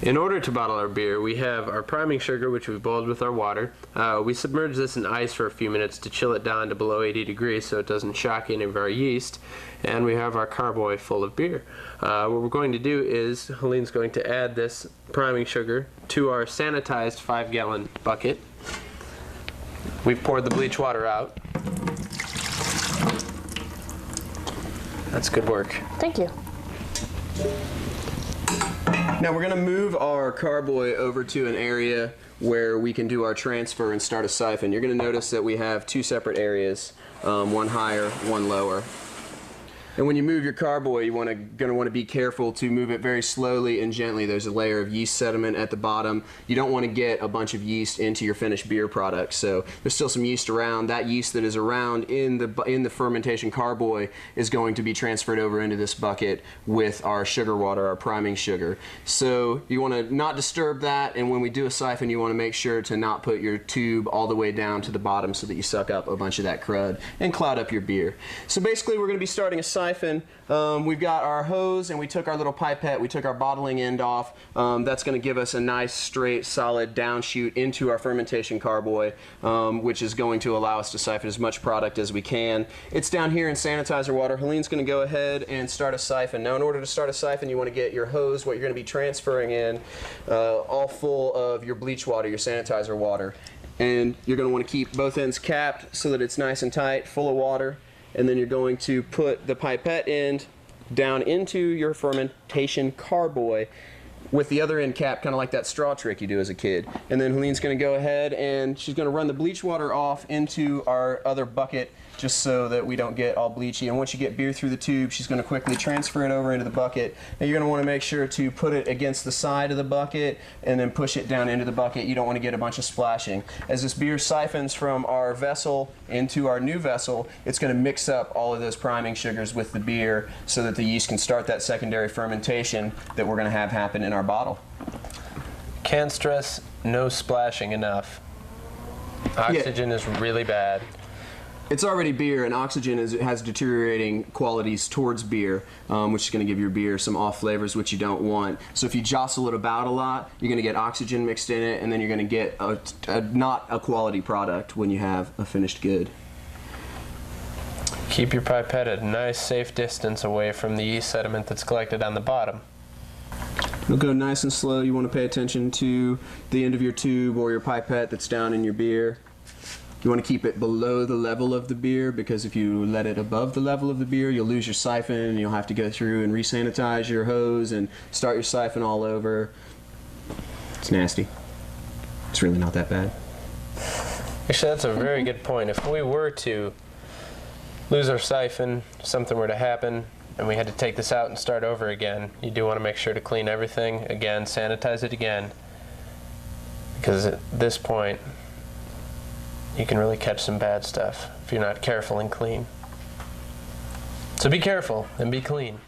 In order to bottle our beer, we have our priming sugar, which we've boiled with our water. We submerge this in ice for a few minutes to chill it down to below 80 degrees so it doesn't shock any of our yeast. And we have our carboy full of beer. What we're going to do is, Helene's going to add this priming sugar to our sanitized 5-gallon bucket. We've poured the bleach water out. That's good work. Thank you. Now we're going to move our carboy over to an area where we can do our transfer and start a siphon. You're going to notice that we have two separate areas, one higher, one lower. And when you move your carboy, you're going to want to be careful to move it very slowly and gently. There's a layer of yeast sediment at the bottom. You don't want to get a bunch of yeast into your finished beer product. So there's still some yeast around. That yeast that is around in the fermentation carboy is going to be transferred over into this bucket with our sugar water, our priming sugar. So you want to not disturb that, and when we do a siphon, you want to make sure to not put your tube all the way down to the bottom so that you suck up a bunch of that crud and cloud up your beer. So basically we're going to be starting a siphon. We've got our hose, and we took our little pipette, we took our bottling end off. That's going to give us a nice straight solid downshoot into our fermentation carboy, which is going to allow us to siphon as much product as we can. It's down here in sanitizer water. Helene's going to go ahead and start a siphon. Now in order to start a siphon, you want to get your hose, what you're going to be transferring in, all full of your bleach water, your sanitizer water. And you're going to want to keep both ends capped so that it's nice and tight, full of water. And then you're going to put the pipette end down into your fermentation carboy with the other end capped, kind of like that straw trick you do as a kid. And then Helene's going to go ahead and she's going to run the bleach water off into our other bucket just so that we don't get all bleachy. And once you get beer through the tube, she's going to quickly transfer it over into the bucket. And you're going to want to make sure to put it against the side of the bucket and then push it down into the bucket. You don't want to get a bunch of splashing. As this beer siphons from our vessel into our new vessel, it's going to mix up all of those priming sugars with the beer so that the yeast can start that secondary fermentation that we're going to have happen in our bottle. Can't stress no splashing enough. Oxygen is really bad. It's already beer, and oxygen has deteriorating qualities towards beer, which is going to give your beer some off flavors which you don't want. So if you jostle it about a lot, you're going to get oxygen mixed in it, and then you're going to get not a quality product when you have a finished good. Keep your pipette at a nice safe distance away from the yeast sediment that's collected on the bottom. It'll go nice and slow. You want to pay attention to the end of your tube or your pipette that's down in your beer. You want to keep it below the level of the beer, because if you let it above the level of the beer, you'll lose your siphon and you'll have to go through and resanitize your hose and start your siphon all over. It's nasty. It's really not that bad. Actually, that's a very good point. If we were to lose our siphon, something were to happen, and we had to take this out and start over again, you do want to make sure to clean everything again, sanitize it again, because at this point you can really catch some bad stuff if you're not careful and clean. So be careful and be clean.